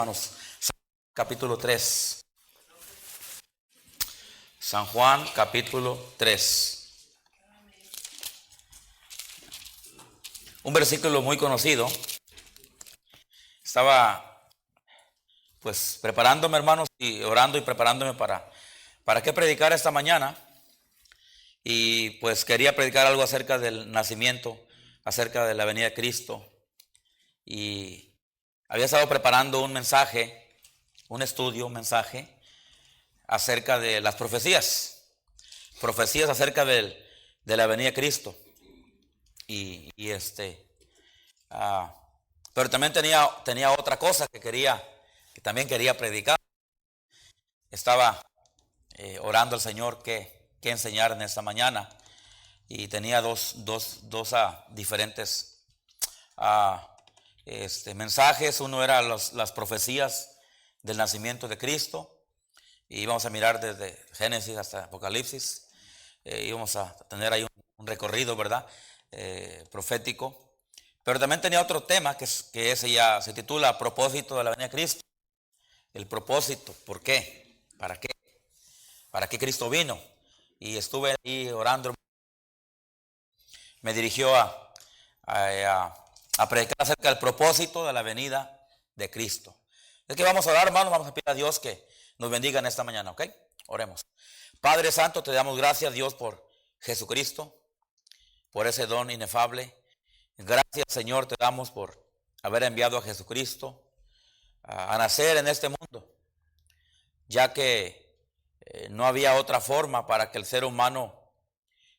Hermanos, capítulo 3. San Juan capítulo 3. Un versículo muy conocido. Estaba pues preparándome, hermanos, y orando y preparándome para qué predicar esta mañana. Y pues quería predicar algo acerca del nacimiento, acerca de la venida de Cristo. Y había estado preparando un mensaje, un mensaje acerca de las profecías acerca de la venida de Cristo. Pero también tenía otra cosa que también quería predicar. Estaba orando al Señor que enseñar en esta mañana, y tenía dos diferentes mensajes. Uno era las profecías del nacimiento de Cristo, y vamos a mirar desde Génesis hasta Apocalipsis. Íbamos a tener ahí un recorrido, ¿verdad? Profético. Pero también tenía otro tema que ese ya se titula Propósito de la venida de Cristo. El propósito, ¿por qué? ¿Para qué? ¿Para qué Cristo vino? Y estuve ahí orando. Me dirigió a predicar acerca del propósito de la venida de Cristo. Es que vamos a orar, hermanos, vamos a pedir a Dios que nos bendiga en esta mañana, ¿ok? Oremos. Padre Santo, te damos gracias, Dios, por Jesucristo, por ese don inefable. Gracias, Señor, te damos por haber enviado a Jesucristo a nacer en este mundo, ya que no había otra forma para que el ser humano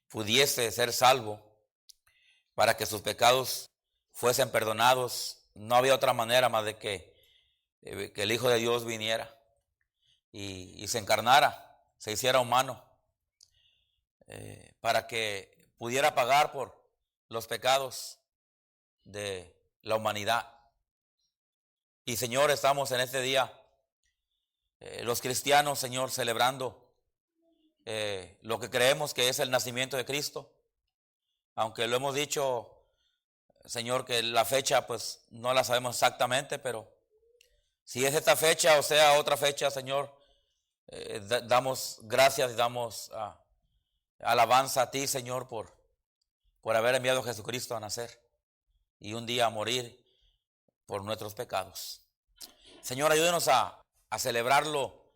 pudiese ser salvo, para que sus pecados fuesen perdonados. No había otra manera más de que el Hijo de Dios viniera y se encarnara, se hiciera humano, para que pudiera pagar por los pecados de la humanidad. Y Señor, estamos en este día, los cristianos, Señor, celebrando lo que creemos que es el nacimiento de Cristo. Aunque lo hemos dicho, Señor, que la fecha pues no la sabemos exactamente, pero si es esta fecha o sea otra fecha, Señor, damos gracias y damos alabanza a ti, Señor, por haber enviado a Jesucristo a nacer y un día a morir por nuestros pecados. Señor, ayúdenos a celebrarlo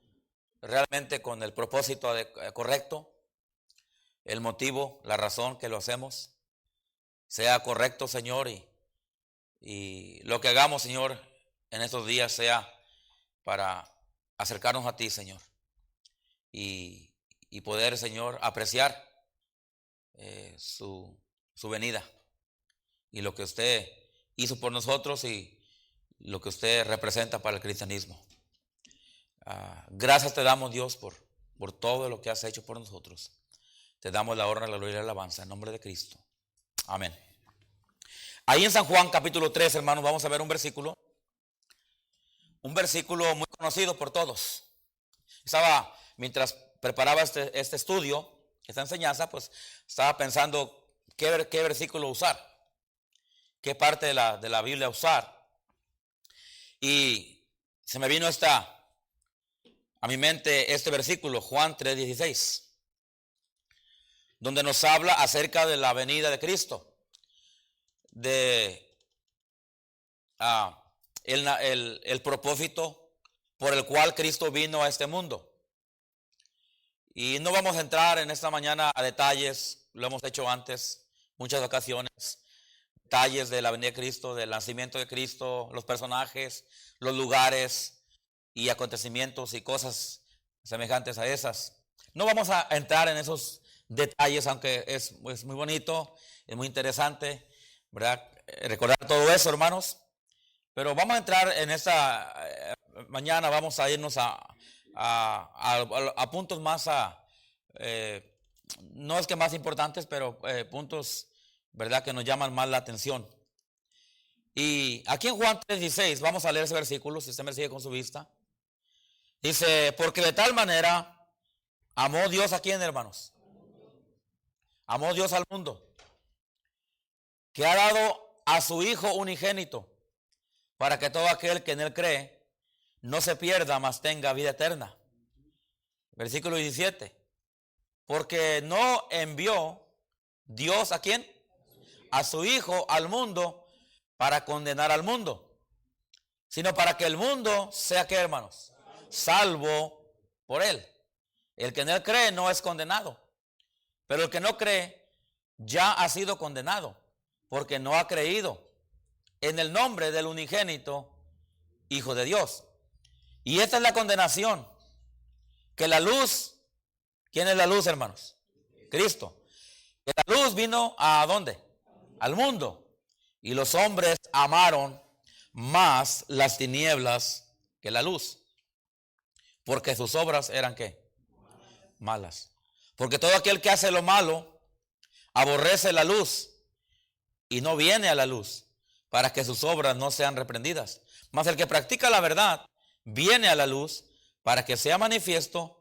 realmente con el propósito correcto, el motivo, la razón que lo hacemos sea correcto, Señor, y lo que hagamos, Señor, en estos días sea para acercarnos a ti, Señor, y poder, Señor, apreciar su venida y lo que usted hizo por nosotros y lo que usted representa para el cristianismo. Gracias te damos, Dios, por todo lo que has hecho por nosotros. Te damos la honra, la gloria y la alabanza en nombre de Cristo. Amén. Ahí en San Juan capítulo 3, hermanos, vamos a ver un versículo muy conocido por todos. Mientras preparaba este estudio, esta enseñanza, pues estaba pensando qué versículo usar, qué parte de la Biblia usar. Y se me vino a mi mente este versículo, Juan 3:16. Donde nos habla acerca de la venida de Cristo, el propósito por el cual Cristo vino a este mundo. Y no vamos a entrar en esta mañana a detalles, lo hemos hecho antes, muchas ocasiones, detalles de la venida de Cristo, del nacimiento de Cristo, los personajes, los lugares y acontecimientos y cosas semejantes a esas. No vamos a entrar en esos detalles, aunque es muy bonito, es muy interesante, ¿verdad? Recordar todo eso, hermanos. Pero vamos a entrar en esta mañana, vamos a irnos a puntos más, no es que más importantes, pero puntos, ¿verdad?, que nos llaman más la atención. Y aquí en Juan 3:16, vamos a leer ese versículo, si usted me sigue con su vista. Dice, porque de tal manera amó Dios a quién, hermanos. Amó Dios al mundo, que ha dado a su Hijo unigénito, para que todo aquel que en él cree no se pierda, mas tenga vida eterna. Versículo 17. Porque no envió Dios ¿a quién? A su Hijo al mundo para condenar al mundo, sino para que el mundo sea, ¿qué, hermanos? Salvo por él. El que en él cree no es condenado, pero el que no cree ya ha sido condenado, porque no ha creído en el nombre del unigénito Hijo de Dios. Y esta es la condenación, que la luz, ¿quién es la luz, hermanos? Cristo. Que la luz vino ¿a dónde? Al mundo. Y los hombres amaron más las tinieblas que la luz, porque sus obras eran ¿qué? Malas. Porque todo aquel que hace lo malo aborrece la luz y no viene a la luz, para que sus obras no sean reprendidas. Mas el que practica la verdad viene a la luz, para que sea manifiesto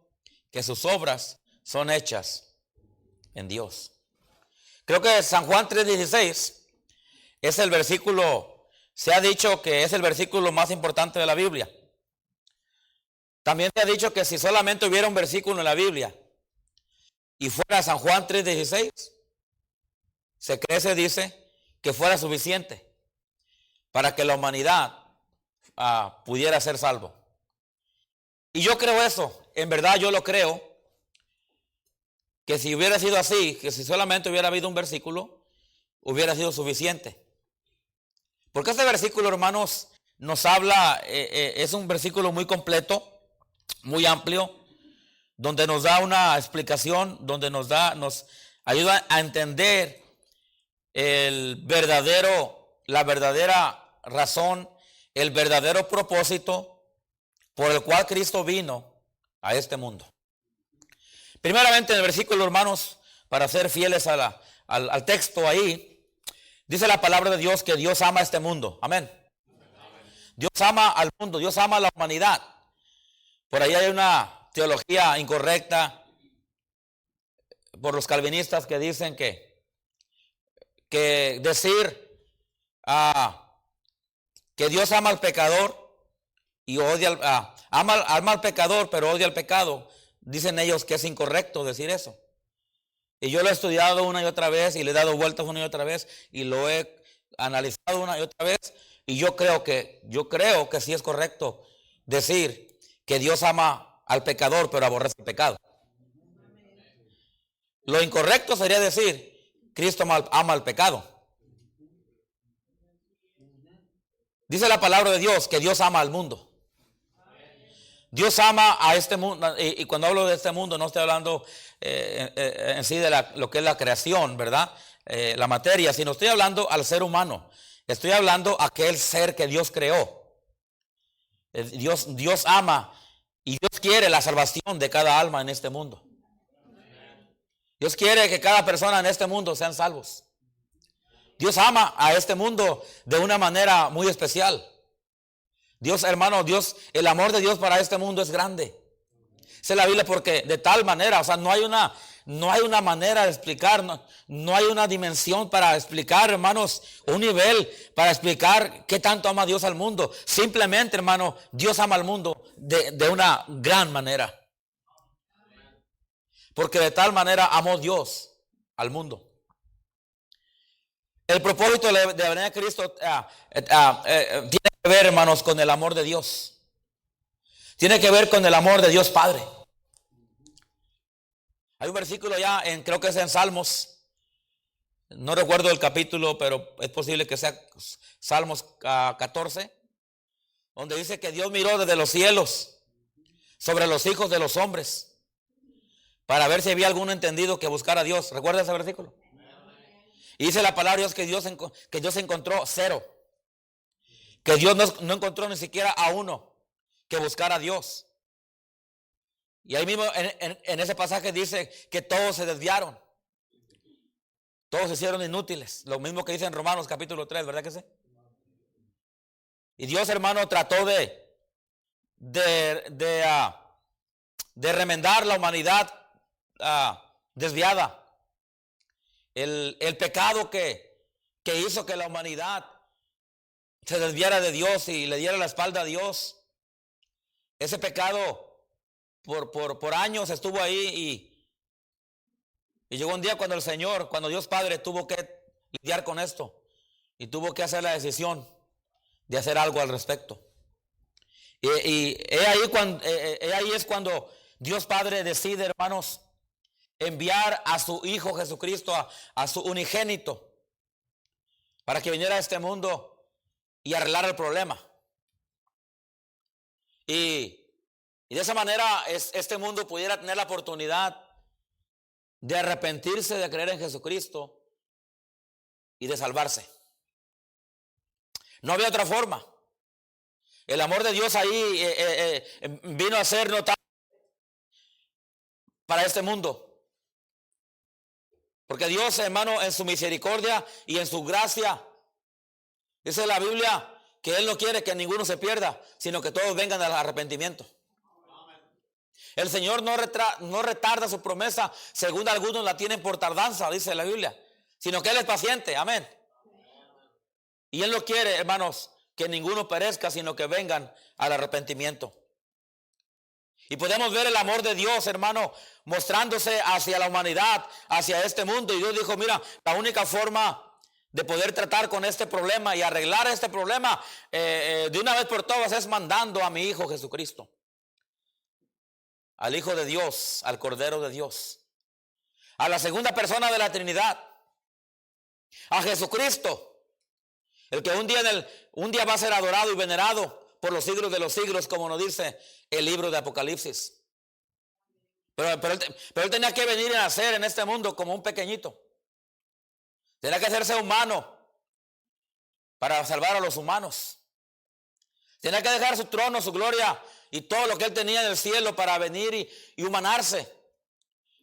que sus obras son hechas en Dios. Creo que San Juan 3:16 es el versículo, se ha dicho que es el versículo más importante de la Biblia. También se ha dicho que si solamente hubiera un versículo en la Biblia y fuera San Juan 3:16, se dice que fuera suficiente para que la humanidad pudiera ser salvo. Y yo creo eso, en verdad yo lo creo, que si hubiera sido así, que si solamente hubiera habido un versículo, hubiera sido suficiente. Porque este versículo, hermanos, nos habla, es un versículo muy completo, muy amplio, donde nos da una explicación, donde nos ayuda a entender la verdadera razón, el verdadero propósito por el cual Cristo vino a este mundo. Primeramente en el versículo, hermanos, para ser fieles al texto ahí, dice la palabra de Dios que Dios ama a este mundo. Amén. Dios ama al mundo, Dios ama a la humanidad. Por ahí hay una teología incorrecta por los calvinistas que dicen que decir que Dios ama al pecador y odia ama al pecador pero odia al pecado, dicen ellos que es incorrecto decir eso. Y yo lo he estudiado una y otra vez y le he dado vueltas una y otra vez y lo he analizado una y otra vez, y yo creo que sí es correcto decir que Dios ama al pecador pero aborrece el pecado. Lo incorrecto sería decir Cristo ama al pecado. Dice la palabra de Dios que Dios ama al mundo. Dios ama a este mundo, y cuando hablo de este mundo no estoy hablando en sí de lo que es la creación, ¿verdad? La materia, sino estoy hablando al ser humano. Estoy hablando a aquel ser que Dios creó. Dios ama y Dios quiere la salvación de cada alma en este mundo. Dios quiere que cada persona en este mundo sean salvos. Dios ama a este mundo de una manera muy especial. Dios, hermano, el amor de Dios para este mundo es grande. Dice la Biblia porque de tal manera, o sea, no hay una manera de explicar, no hay una dimensión para explicar, hermanos, un nivel para explicar qué tanto ama Dios al mundo. Simplemente, hermano, Dios ama al mundo de una gran manera. Porque de tal manera amó Dios al mundo. El propósito de la venida de Cristo tiene que ver, hermanos, con el amor de Dios. Tiene que ver con el amor de Dios Padre. Hay un versículo ya, creo que es en Salmos, no recuerdo el capítulo, pero es posible que sea Salmos 14, donde dice que Dios miró desde los cielos sobre los hijos de los hombres para ver si había alguno entendido que buscara a Dios. ¿Recuerda ese versículo? Y dice la palabra de Dios que Dios encontró cero. Que Dios no encontró ni siquiera a uno que buscara a Dios. Y ahí mismo en ese pasaje dice que todos se desviaron. Todos se hicieron inútiles. Lo mismo que dice en Romanos capítulo 3, ¿verdad que sí? Y Dios, hermano, trató de remendar la humanidad desviada. El pecado que hizo que la humanidad se desviara de Dios y le diera la espalda a Dios. ese pecado por años estuvo ahí y llegó un día cuando el Señor, cuando Dios Padre tuvo que lidiar con esto y tuvo que hacer la decisión de hacer algo al respecto. Y ahí es cuando Dios Padre decide, hermanos, enviar a su Hijo Jesucristo, a su unigénito, para que viniera a este mundo y arreglar el problema. Y de esa manera este mundo pudiera tener la oportunidad de arrepentirse, de creer en Jesucristo y de salvarse. No había otra forma. El amor de Dios ahí vino a ser notable para este mundo. Porque Dios, hermano, en su misericordia y en su gracia, dice la Biblia que Él no quiere que ninguno se pierda, sino que todos vengan al arrepentimiento. El Señor no retarda su promesa, según algunos la tienen por tardanza, dice la Biblia, sino que Él es paciente, amén. Y Él no quiere, hermanos, que ninguno perezca, sino que vengan al arrepentimiento. Y podemos ver el amor de Dios, hermano, mostrándose hacia la humanidad, hacia este mundo. Y Dios dijo, mira, la única forma de poder tratar con este problema y arreglar este problema de una vez por todas es mandando a mi Hijo Jesucristo, al Hijo de Dios, al Cordero de Dios, a la segunda persona de la Trinidad, a Jesucristo, el que un día va a ser adorado y venerado por los siglos de los siglos, como nos dice el libro de Apocalipsis. Pero él tenía que venir y nacer en este mundo como un pequeñito. Tenía que hacerse humano para salvar a los humanos. Tenía que dejar su trono, su gloria y todo lo que él tenía en el cielo para venir y humanarse.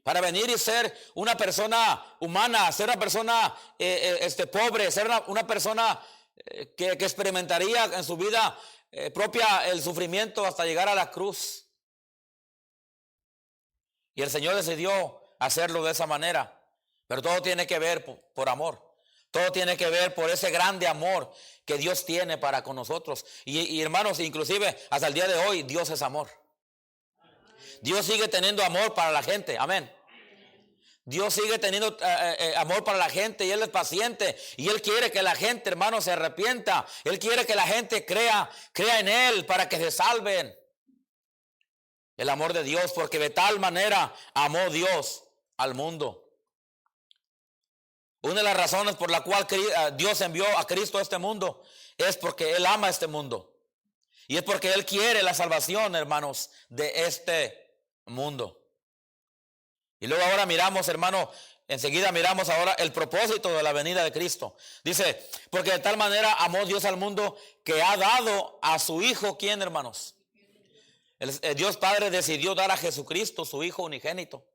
Para venir y ser una persona humana, ser una persona pobre, ser una persona que experimentaría en su vida propia el sufrimiento hasta llegar a la cruz. Y el Señor decidió hacerlo de esa manera. Pero todo tiene que ver por amor. Todo tiene que ver por ese grande amor que Dios tiene para con nosotros. Y hermanos, inclusive hasta el día de hoy, Dios es amor. Dios sigue teniendo amor para la gente. Amén. Dios sigue teniendo amor para la gente y Él es paciente. Y Él quiere que la gente, hermano, se arrepienta. Él quiere que la gente crea en Él para que se salven. El amor de Dios, porque de tal manera amó Dios al mundo. Una de las razones por la cual Dios envió a Cristo a este mundo es porque Él ama a este mundo. Y es porque Él quiere la salvación, hermanos, de este mundo. Y luego ahora miramos, hermano, enseguida miramos ahora el propósito de la venida de Cristo. Dice, porque de tal manera amó Dios al mundo que ha dado a su Hijo, ¿quién, hermanos? El Dios Padre decidió dar a Jesucristo, su Hijo unigénito,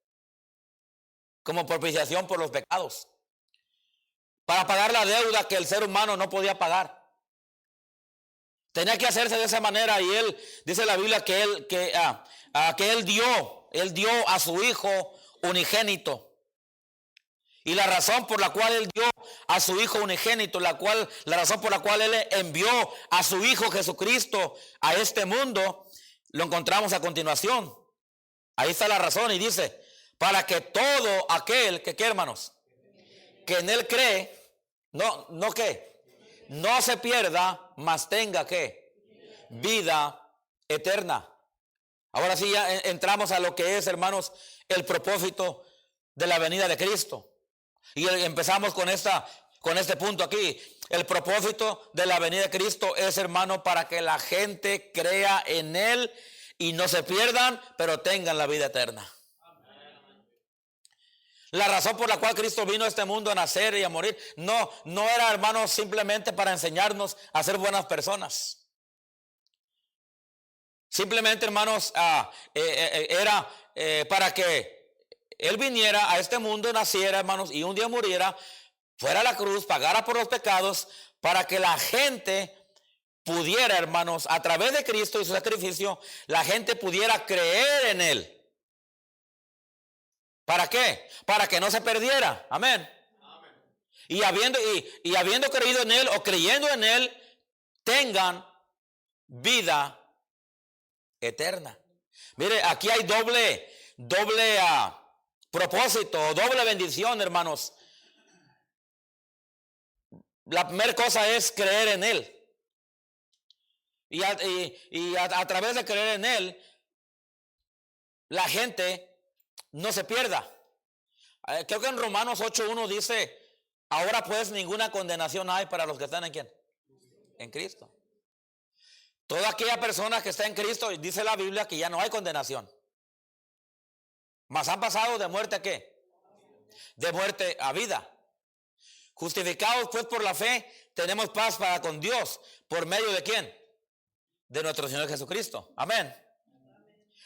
como propiciación por los pecados, para pagar la deuda que el ser humano no podía pagar. Tenía que hacerse de esa manera y Él, dice la Biblia, que Él dio a su Hijo unigénito. Y la razón por la cual Él dio a su Hijo unigénito, la razón por la cual Él envió a su Hijo Jesucristo a este mundo, lo encontramos a continuación. Ahí está la razón y dice, para que todo aquel que, ¿qué, hermanos? Que en Él cree, no se pierda, mas tenga ¿qué? Vida eterna. Ahora sí ya entramos a lo que es, hermanos, el propósito de la venida de Cristo. Y empezamos con este punto aquí. El propósito de la venida de Cristo es, hermano, para que la gente crea en Él y no se pierdan, pero tengan la vida eterna. La razón por la cual Cristo vino a este mundo a nacer y a morir no era, hermanos, simplemente para enseñarnos a ser buenas personas. Simplemente, hermanos, era para que Él viniera a este mundo, naciera, hermanos, y un día muriera, fuera a la cruz, pagara por los pecados, para que la gente pudiera, hermanos, a través de Cristo y su sacrificio, la gente pudiera creer en Él. ¿Para qué? Para que no se perdiera. Amén. Amén. Y habiendo creído en Él o creyendo en Él, tengan vida eterna. Mire, aquí hay doble propósito, doble bendición, hermanos. La primera cosa es creer en Él. Y a través de creer en Él, la gente no se pierda. Creo que en Romanos 8:1 dice, ahora pues ninguna condenación hay para los que están en ¿quién? En Cristo. Toda aquella persona que está en Cristo, dice la Biblia que ya no hay condenación. Mas han pasado de muerte a ¿qué? De muerte a vida. Justificados pues por la fe, tenemos paz para con Dios. ¿Por medio de quién? De nuestro Señor Jesucristo. Amén.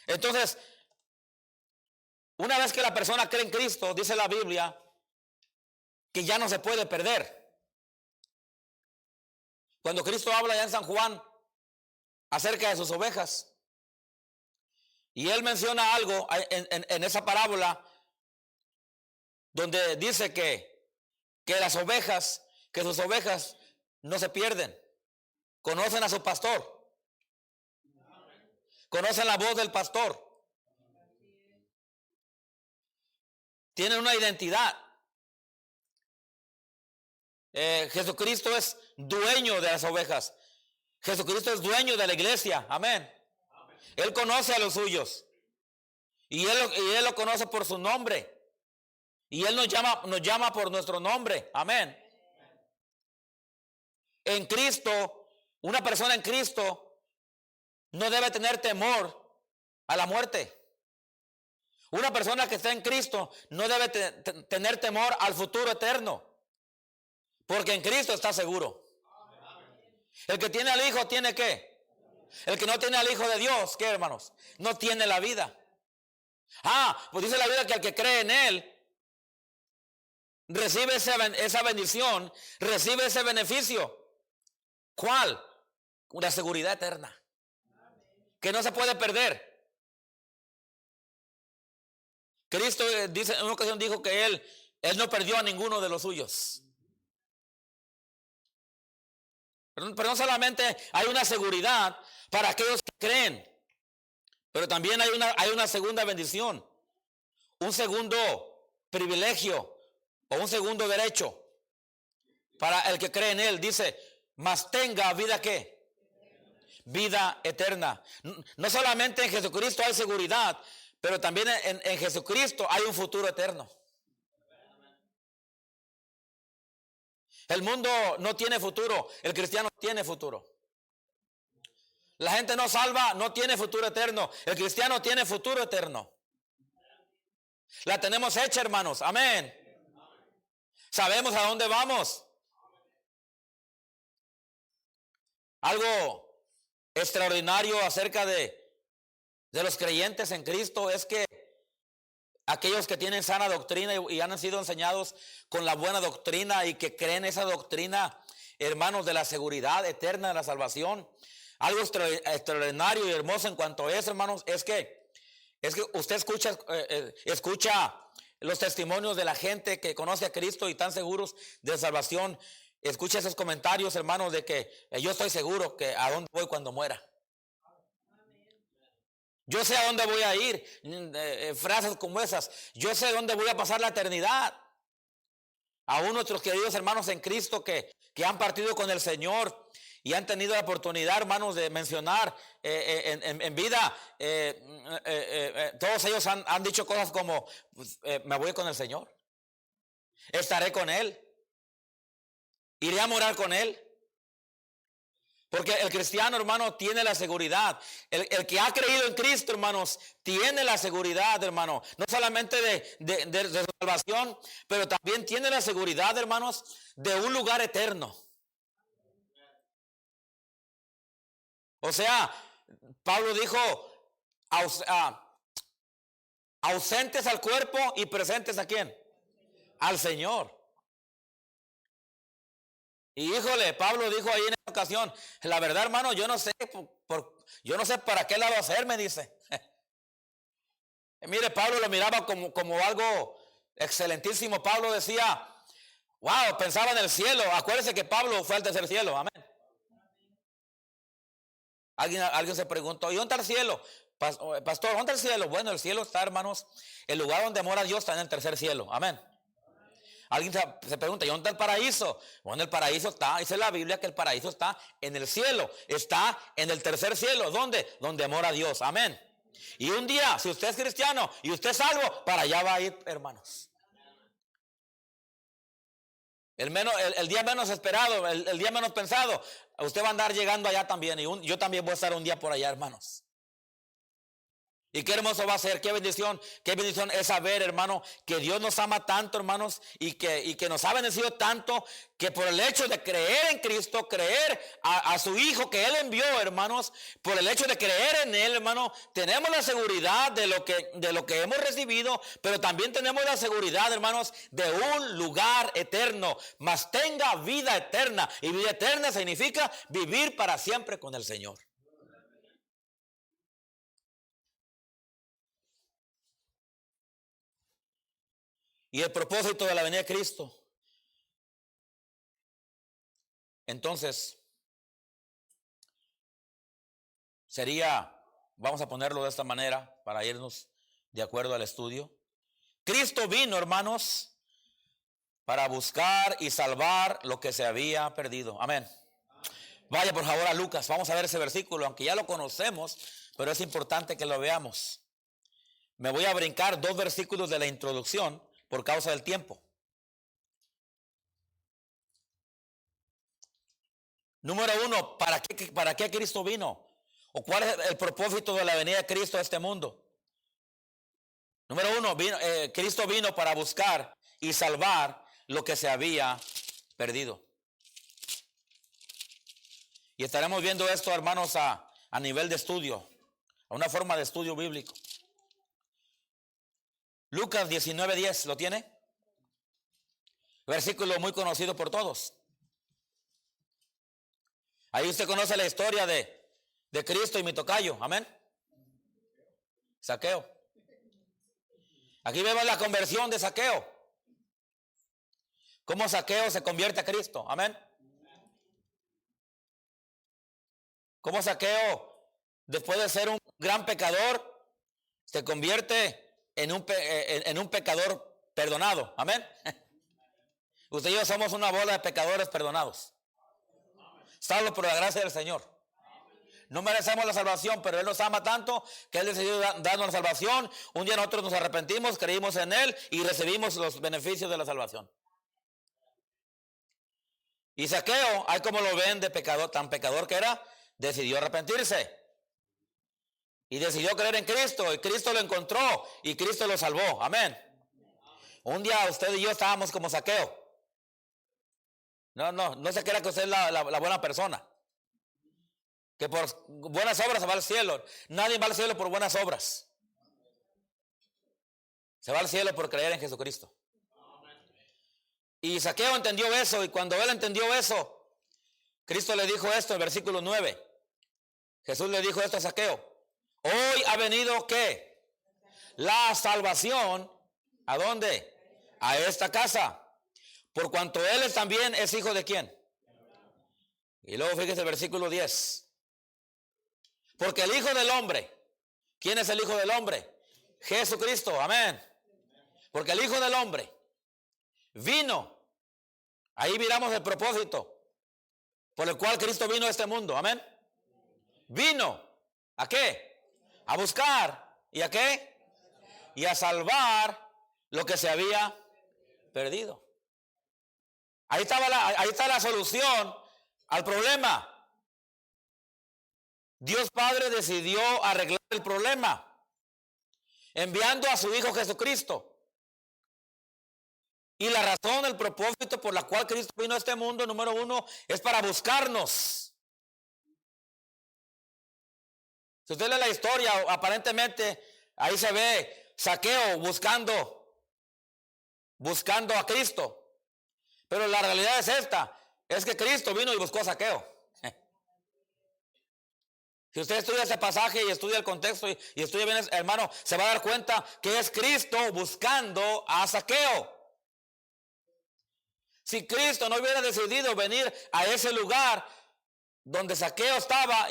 Entonces, una vez que la persona cree en Cristo, dice la Biblia que ya no se puede perder. Cuando Cristo habla ya en San Juan acerca de sus ovejas, y Él menciona algo en esa parábola donde dice que sus ovejas no se pierden. Conocen a su pastor. Conocen la voz del pastor. Tienen una identidad. Jesucristo es dueño de las ovejas. Jesucristo es dueño de la iglesia. Amén. Él conoce a los suyos. Y él lo conoce por su nombre. Y Él nos llama por nuestro nombre. Amén. En Cristo, una persona en Cristo no debe tener temor a la muerte. Una persona que está en Cristo no debe tener temor al futuro eterno. Porque en Cristo está seguro. El que tiene al Hijo tiene ¿qué? El que no tiene al Hijo de Dios, ¿qué, hermanos? No tiene la vida. Pues dice la Biblia que el que cree en Él recibe esa bendición, recibe ese beneficio. ¿Cuál? Una seguridad eterna que no se puede perder. Cristo dice, en una ocasión dijo que Él no perdió a ninguno de los suyos. Pero no solamente hay una seguridad para aquellos que creen, pero también hay una segunda bendición, un segundo privilegio o un segundo derecho para el que cree en Él. Dice, mas tenga vida ¿qué? Vida eterna. No solamente en Jesucristo hay seguridad, pero también en Jesucristo hay un futuro eterno. El mundo no tiene futuro, el cristiano tiene futuro. La gente no salva, no tiene futuro eterno. El cristiano tiene futuro eterno. La tenemos hecha, hermanos. Amén. Sabemos a dónde vamos. Algo extraordinario acerca de los creyentes en Cristo es que aquellos que tienen sana doctrina y han sido enseñados con la buena doctrina y que creen esa doctrina, hermanos, de la seguridad eterna de la salvación. Algo extraordinario y hermoso en cuanto a eso, hermanos, es que usted escucha los testimonios de la gente que conoce a Cristo y están seguros de salvación. Escucha esos comentarios, hermanos, de que yo estoy seguro que a dónde voy cuando muera. Yo sé a dónde voy a ir. Frases como esas. Yo sé dónde voy a pasar la eternidad. Aún nuestros queridos hermanos en Cristo que han partido con el Señor y han tenido la oportunidad, hermanos, de mencionar en vida, todos ellos han dicho cosas como, pues, me voy con el Señor, estaré con Él, iré a morar con Él. Porque el cristiano, hermano, tiene la seguridad. El que ha creído en Cristo, hermanos, tiene la seguridad, hermano. No solamente de su salvación, pero también tiene la seguridad, hermanos, de un lugar eterno. O sea, Pablo dijo, ausentes al cuerpo y presentes ¿a quién? Al Señor. Y híjole, Pablo dijo ahí en esa ocasión, la verdad, hermano, yo no sé para qué lado hacerme, dice. Mire, Pablo lo miraba como algo excelentísimo. Pablo decía, wow, pensaba en el cielo. Acuérdese que Pablo fue al tercer cielo, amén. Alguien se preguntó, ¿y dónde está el cielo? Pastor, ¿dónde está el cielo? Bueno, el cielo está, hermanos, el lugar donde mora Dios está en el tercer cielo. Amén. Alguien se pregunta, ¿y dónde está el paraíso? Bueno, el paraíso está, dice la Biblia que el paraíso está en el cielo, está en el tercer cielo. ¿Dónde? Donde mora Dios. Amén. Y un día, si usted es cristiano y usted es salvo, para allá va a ir, hermanos. El día menos esperado, el día menos pensado, usted va a andar llegando allá también. Y yo también voy a estar un día por allá, hermanos. Y qué hermoso va a ser, qué bendición es saber, hermano, que Dios nos ama tanto, hermanos, y que nos ha bendecido tanto, que por el hecho de creer en Cristo, creer a su Hijo que Él envió, hermanos, por el hecho de creer en Él, hermano, tenemos la seguridad de lo que hemos recibido, pero también tenemos la seguridad, hermanos, de un lugar eterno, mas tenga vida eterna, y vida eterna significa vivir para siempre con el Señor. Y el propósito de la venida de Cristo. Entonces, sería, vamos a ponerlo de esta manera para irnos de acuerdo al estudio. Cristo vino, hermanos, para buscar y salvar lo que se había perdido. Amén. Vaya por favor a Lucas, vamos a ver ese versículo, aunque ya lo conocemos, pero es importante que lo veamos. Me voy a brincar 2 versículos de la introducción por causa del tiempo. Número 1, ¿para qué Cristo vino? ¿O cuál es el propósito de la venida de Cristo a este mundo? Número 1, Cristo vino para buscar y salvar lo que se había perdido. Y estaremos viendo esto, hermanos, a nivel de estudio, a una forma de estudio bíblico. Lucas 19:10, ¿lo tiene? Versículo muy conocido por todos. Ahí usted conoce la historia de Cristo y mi tocayo, amén. Zaqueo. Aquí vemos la conversión de Zaqueo. Cómo Zaqueo se convierte a Cristo, amén. Cómo Zaqueo, después de ser un gran pecador, se convierte en un pecador perdonado, amén. Usted y yo somos una bola de pecadores perdonados, salvo por la gracia del Señor. No merecemos la salvación, pero Él nos ama tanto que Él decidió darnos la salvación. Un día nosotros nos arrepentimos, creímos en Él y recibimos los beneficios de la salvación. Y Zaqueo, ahí como lo ven de pecador, tan pecador que era, decidió arrepentirse. Y decidió creer en Cristo, y Cristo lo encontró, y Cristo lo salvó, amén. Un día usted y yo estábamos como Zaqueo. No se crea que usted es la buena persona, que por buenas obras se va al cielo. Nadie va al cielo por buenas obras. Se va al cielo por creer en Jesucristo. Y Zaqueo entendió eso, y cuando él entendió eso, Cristo le dijo esto en versículo 9. Jesús le dijo esto a Zaqueo: hoy ha venido, ¿qué? La salvación, ¿a dónde? A esta casa. Por cuanto él también es hijo de ¿quién? Y luego fíjese el versículo 10. Porque el Hijo del Hombre, ¿quién es el Hijo del Hombre? Jesucristo, amén. Porque el Hijo del Hombre vino, ahí miramos el propósito por el cual Cristo vino a este mundo, amén. Vino, ¿a qué? A buscar, ¿y a qué? Y a salvar lo que se había perdido. Ahí está la solución al problema. Dios Padre decidió arreglar el problema enviando a su Hijo Jesucristo. Y la razón, el propósito por la cual Cristo vino a este mundo, número 1, es para buscarnos. Si usted lee la historia, aparentemente ahí se ve Zaqueo buscando a Cristo. Pero la realidad es esta, es que Cristo vino y buscó a Zaqueo. Si usted estudia ese pasaje y estudia el contexto y estudia bien, hermano, se va a dar cuenta que es Cristo buscando a Zaqueo. Si Cristo no hubiera decidido venir a ese lugar, donde Zaqueo estaba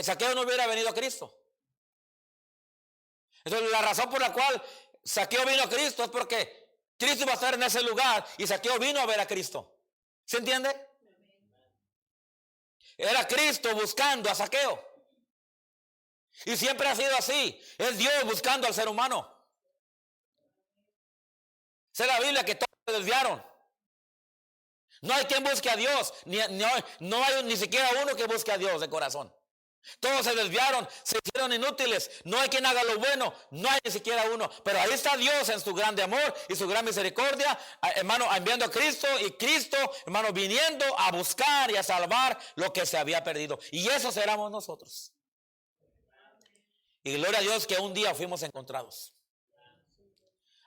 Zaqueo no hubiera venido a Cristo. Entonces la razón por la cual Zaqueo vino a Cristo es porque Cristo iba a estar en ese lugar y Zaqueo vino a ver a Cristo. ¿Se entiende? Era Cristo buscando a Zaqueo. Y siempre ha sido así. Es Dios buscando al ser humano. Sé la Biblia que todos se desviaron. No hay quien busque a Dios. No hay ni siquiera uno que busque a Dios de corazón. Todos se desviaron, se hicieron inútiles. No hay quien haga lo bueno. No hay ni siquiera uno. Pero ahí está Dios en su grande amor y su gran misericordia, hermano, enviando a Cristo. Y Cristo, hermano, viniendo a buscar y a salvar lo que se había perdido. Y eso seremos nosotros. Y gloria a Dios que un día fuimos encontrados.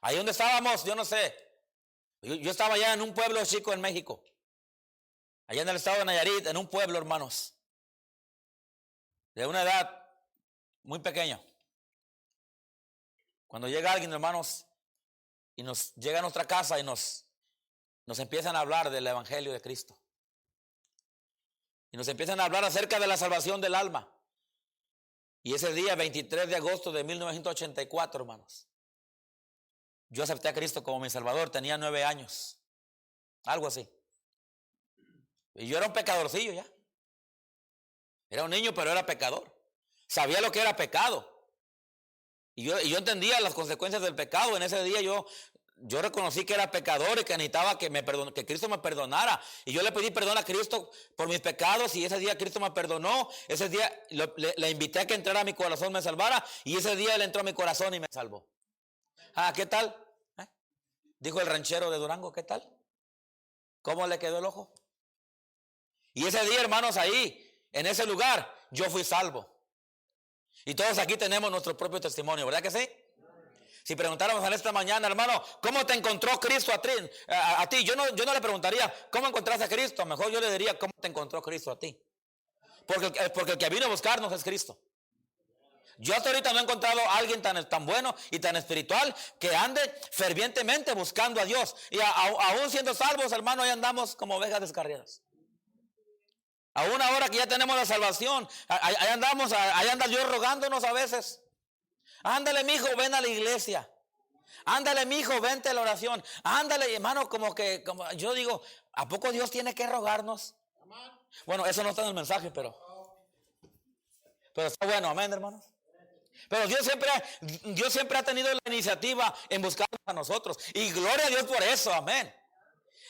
Ahí donde estábamos, yo no sé. Yo estaba allá en un pueblo chico en México. Allá en el estado de Nayarit, en un pueblo, hermanos. De una edad muy pequeña. Cuando llega alguien, hermanos, y nos llega a nuestra casa y nos empiezan a hablar del evangelio de Cristo. Y nos empiezan a hablar acerca de la salvación del alma. Y ese día, 23 de agosto de 1984, hermanos, yo acepté a Cristo como mi Salvador. Tenía 9 años, algo así. Y yo era un pecadorcillo ya. Era un niño, pero era pecador. Sabía lo que era pecado. Y yo entendía las consecuencias del pecado. En ese día yo reconocí que era pecador y que necesitaba que Cristo me perdonara. Y yo le pedí perdón a Cristo por mis pecados. Y ese día Cristo me perdonó. Ese día le invité a que entrara a mi corazón, me salvara. Y ese día Él entró a mi corazón y me salvó. ¿Qué tal? Dijo el ranchero de Durango, ¿qué tal? ¿Cómo le quedó el ojo? Y ese día, hermanos, ahí, en ese lugar, yo fui salvo. Y todos aquí tenemos nuestro propio testimonio, ¿verdad que sí? Si preguntáramos en esta mañana, hermano, ¿cómo te encontró Cristo a ti? Yo no le preguntaría, ¿cómo encontraste a Cristo? Mejor yo le diría, ¿cómo te encontró Cristo a ti? Porque el que vino a buscarnos es Cristo. Yo hasta ahorita no he encontrado a alguien tan bueno y tan espiritual que ande fervientemente buscando a Dios. Y aún siendo salvos, hermano, ahí andamos como ovejas descarriadas. Aún ahora que ya tenemos la salvación, ahí andamos, ahí anda Dios rogándonos a veces. Ándale, mijo, ven a la iglesia. Ándale, mijo, vente a la oración. Ándale, hermano, como yo digo, ¿a poco Dios tiene que rogarnos? Bueno, eso no está en el mensaje, pero está bueno, amén, hermanos. Pero Dios siempre ha tenido la iniciativa en buscarnos a nosotros. Y gloria a Dios por eso, amén.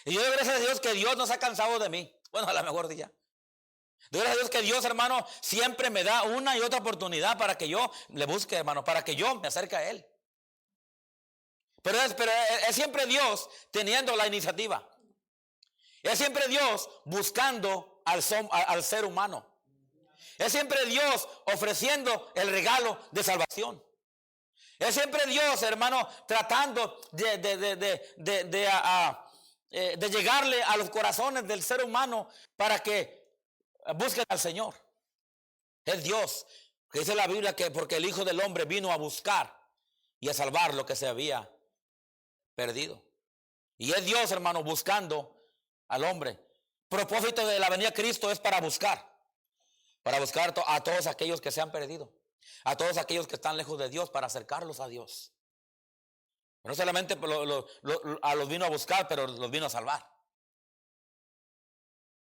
Y yo doy gracias a Dios que Dios no se ha cansado de mí. Bueno, a lo mejor día. Doy gracias a Dios que Dios, hermano, siempre me da una y otra oportunidad para que yo le busque, hermano, para que yo me acerque a Él. Pero es siempre Dios teniendo la iniciativa. Es siempre Dios buscando al ser humano. Es siempre Dios ofreciendo el regalo de salvación. Es siempre Dios, hermano, tratando de llegarle a los corazones del ser humano para que busquen al Señor. Es Dios, que dice la Biblia que porque el Hijo del Hombre vino a buscar y a salvar lo que se había perdido. Y es Dios, hermano, buscando al hombre. Propósito de la venida de Cristo es para buscar a todos aquellos que se han perdido, a todos aquellos que están lejos de Dios, para acercarlos a Dios. No solamente los vino a buscar, pero los vino a salvar.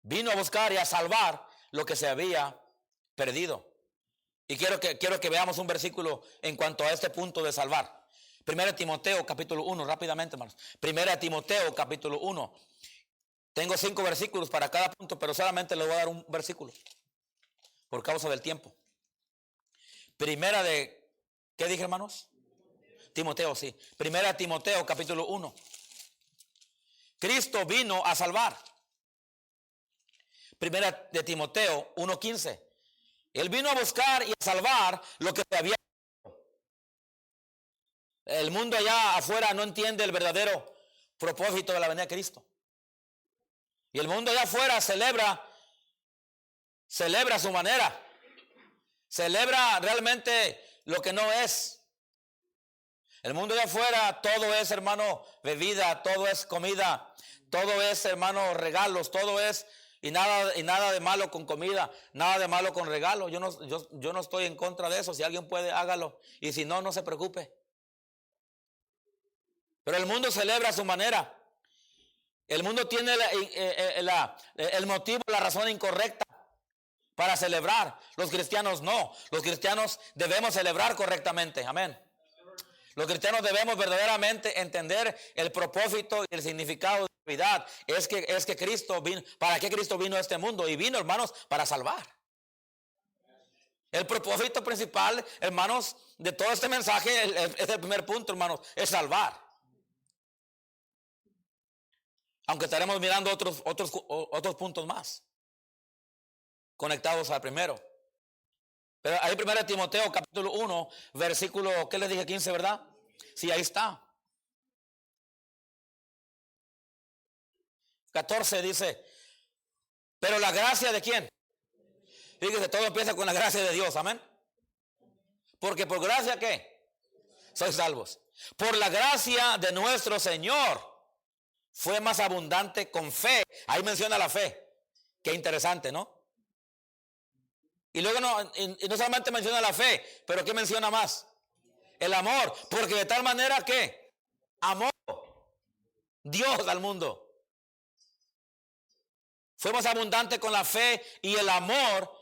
Vino a buscar y a salvar lo que se había perdido. Y quiero que veamos un versículo en cuanto a este punto de salvar. 1 Timoteo capítulo 1, rápidamente, hermanos. 1 Timoteo capítulo 1. Tengo 5 versículos para cada punto, pero solamente le voy a dar un versículo por causa del tiempo. ¿Qué dije, hermanos? Timoteo, sí. 1 Timoteo capítulo 1. Cristo vino a salvar. 1 de Timoteo 1:15. Él vino a buscar y a salvar lo que se había. El mundo allá afuera no entiende el verdadero propósito de la venida de Cristo. Y el mundo allá afuera celebra a su manera. Celebra realmente lo que no es. El mundo allá afuera todo es, hermano, bebida, todo es comida, todo es, hermano, regalos, todo es. Y nada de malo con comida, nada de malo con regalo. Yo no estoy en contra de eso. Si alguien puede, hágalo. Y si no, no se preocupe. Pero el mundo celebra a su manera. El mundo tiene el motivo, la razón incorrecta para celebrar. Los cristianos no. Los cristianos debemos celebrar correctamente. Amén. Los cristianos debemos verdaderamente entender el propósito y el significado de la Navidad. Es que Cristo vino. ¿Para qué Cristo vino a este mundo? Y vino, hermanos, para salvar. El propósito principal, hermanos, de todo este mensaje es el primer punto, hermanos, es salvar. Aunque estaremos mirando otros puntos más conectados al primero. Pero ahí 1 Timoteo capítulo 1, versículo, ¿qué les dije? 15, ¿verdad? Sí, ahí está. 14 dice, pero la gracia de ¿quién? Fíjese, todo empieza con la gracia de Dios, amén. Porque por gracia, ¿qué? Sois salvos. Por la gracia de nuestro Señor fue más abundante con fe. Ahí menciona la fe. Qué interesante, ¿no? Y luego no solamente menciona la fe, pero ¿qué menciona más? El amor. Porque de tal manera que amó Dios al mundo. Fue más abundante con la fe y el amor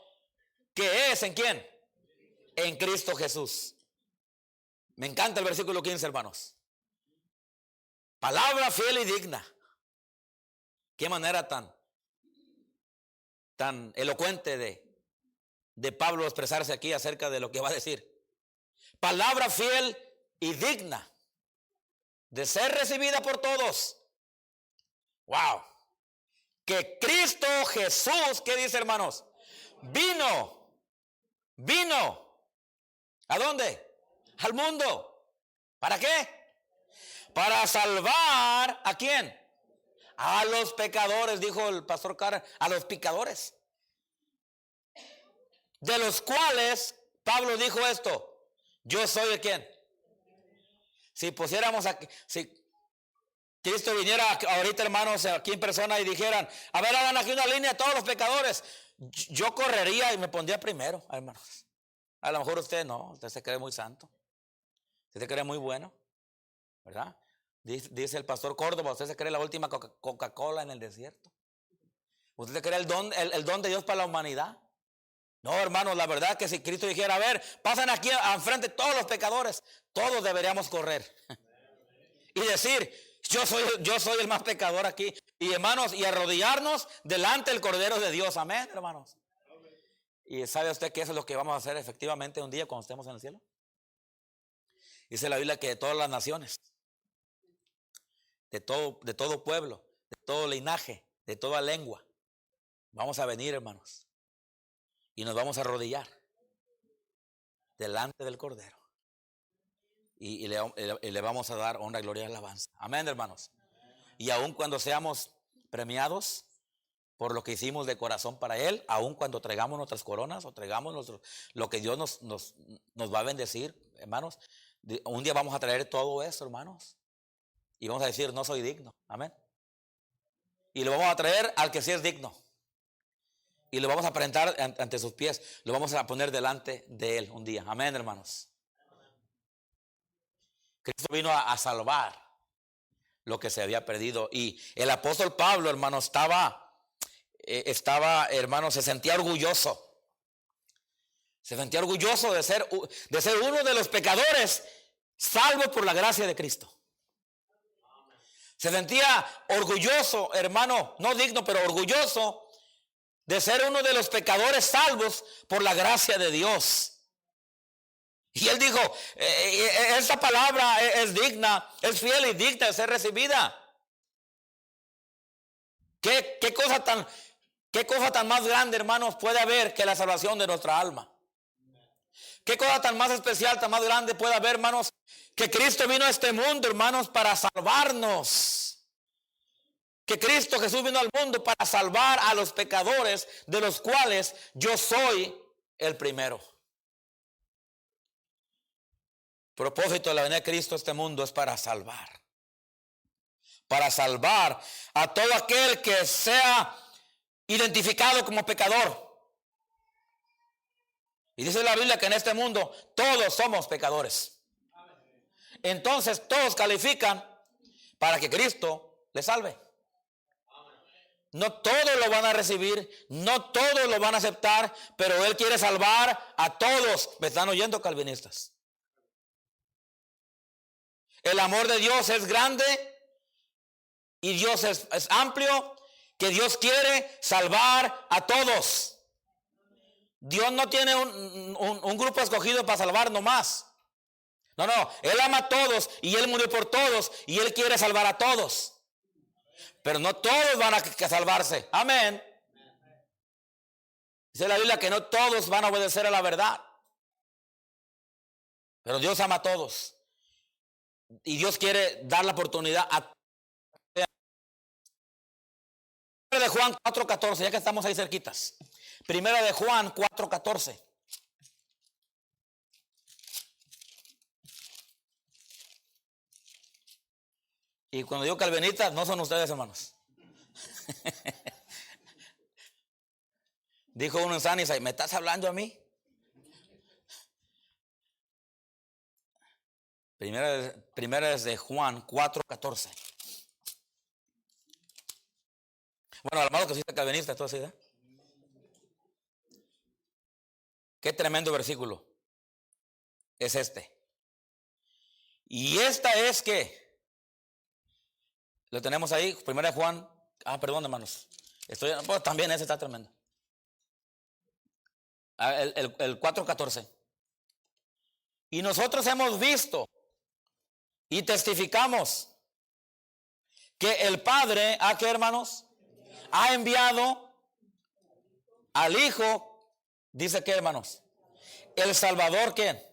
que es ¿en quién? En Cristo Jesús. Me encanta el versículo 15, hermanos. Palabra fiel y digna. Qué manera tan elocuente de Pablo expresarse aquí acerca de lo que va a decir. Palabra fiel y digna de ser recibida por todos. Wow. Que Cristo Jesús, ¿qué dice, hermanos? Vino. ¿A dónde? Al mundo. ¿Para qué? Para salvar ¿a quién? A los pecadores, dijo el pastor Carr, a los pecadores. De los cuales Pablo dijo esto: yo soy el quién. Si pusiéramos aquí, si Cristo viniera ahorita, hermanos, aquí en persona y dijeran, a ver, hagan aquí una línea a todos los pecadores, yo correría y me pondría primero, hermanos. A lo mejor usted no, usted se cree muy santo, usted se cree muy bueno, ¿verdad? Dice el pastor Córdoba, usted se cree la última Coca-Cola en el desierto. Usted se cree el don de Dios para la humanidad. No, hermanos, la verdad que si Cristo dijera, a ver, pasan aquí enfrente todos los pecadores, todos deberíamos correr y decir, yo soy el más pecador aquí. Y hermanos, y arrodillarnos delante del Cordero de Dios. Amén, hermanos. ¿Y sabe usted que eso es lo que vamos a hacer efectivamente un día cuando estemos en el cielo? Dice la Biblia que de todas las naciones, de todo pueblo, de todo linaje, de toda lengua, vamos a venir, hermanos, y nos vamos a arrodillar delante del Cordero. Y le vamos a dar honra, gloria y alabanza. Amén, hermanos. Y aun cuando seamos premiados por lo que hicimos de corazón para Él, aun cuando traigamos nuestras coronas o traigamos lo que Dios nos va a bendecir, hermanos, un día vamos a traer todo eso, hermanos, y vamos a decir, no soy digno. Amén. Y lo vamos a traer al que sí es digno. Y lo vamos a presentar ante sus pies. Lo vamos a poner delante de Él un día. Amén, hermanos. Cristo vino a salvar lo que se había perdido. Y el apóstol Pablo, hermano, hermano, se sentía orgulloso. Se sentía orgulloso de ser uno de los pecadores salvos por la gracia de Cristo. Se sentía orgulloso, hermano, no digno, pero orgulloso de ser uno de los pecadores salvos por la gracia de Dios. Y él dijo, esa palabra es digna, es fiel y digna de ser recibida. ¿Qué cosa tan más grande, hermanos, puede haber que la salvación de nuestra alma? ¿Qué cosa tan más especial, tan más grande puede haber, hermanos? Que Cristo vino a este mundo, hermanos, para salvarnos. Que Cristo Jesús vino al mundo para salvar a los pecadores, de los cuales yo soy el primero. El propósito de la venida de Cristo a este mundo es para salvar. Para salvar a todo aquel que sea identificado como pecador. Y dice la Biblia que en este mundo todos somos pecadores. Entonces todos califican para que Cristo les salve. No todos lo van a recibir, no todos lo van a aceptar, pero Él quiere salvar a todos. ¿Me están oyendo, calvinistas? El amor de Dios es grande y Dios es amplio, que Dios quiere salvar a todos. Dios no tiene un grupo escogido para salvar nomás. No, Él ama a todos y Él murió por todos y Él quiere salvar a todos. Pero no todos van a salvarse. Amén. Dice la Biblia que no todos van a obedecer a la verdad. Pero Dios ama a todos. Y Dios quiere dar la oportunidad a Primera de Juan 4:14, ya que estamos ahí cerquitas. Primera de Juan 4:14. Y cuando digo calvinistas, no son ustedes, hermanos. Dijo uno en Sunnyside, ¿me estás hablando a mí? Primera es de Juan 4:14. Bueno, hermano que sí está calvinista, esto así, ¿eh? Qué tremendo versículo es este. Y esta es que lo tenemos ahí, primera de Juan. Perdón, hermanos. Pues también ese está tremendo. El 4:14. Y nosotros hemos visto y testificamos que el Padre, ¿a qué, hermanos? Ha enviado al Hijo, dice que, hermanos, el Salvador, ¿qué?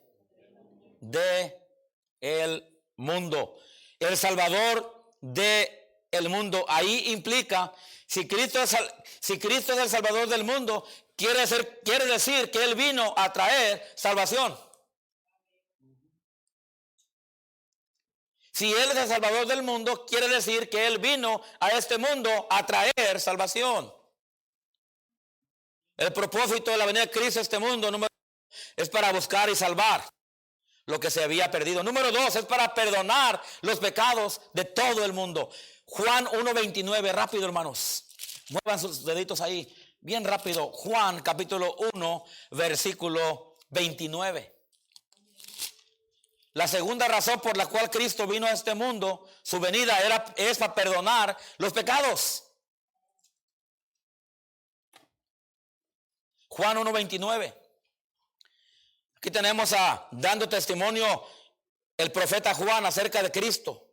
De el mundo. El Salvador de el mundo. Ahí implica, si Cristo es el Salvador del mundo, quiere decir que Él vino a traer salvación. Si Él es el Salvador del mundo, quiere decir que Él vino a este mundo a traer salvación. El propósito de la venida de Cristo a este mundo, número 1, es para buscar y salvar lo que se había perdido. Número 2, es para perdonar los pecados de todo el mundo. Juan 1:29, rápido, hermanos. Muevan sus deditos ahí, bien rápido. Juan capítulo 1, versículo 29. La segunda razón por la cual Cristo vino a este mundo, su venida es para perdonar los pecados. Juan 1:29. Aquí tenemos dando testimonio el profeta Juan acerca de Cristo.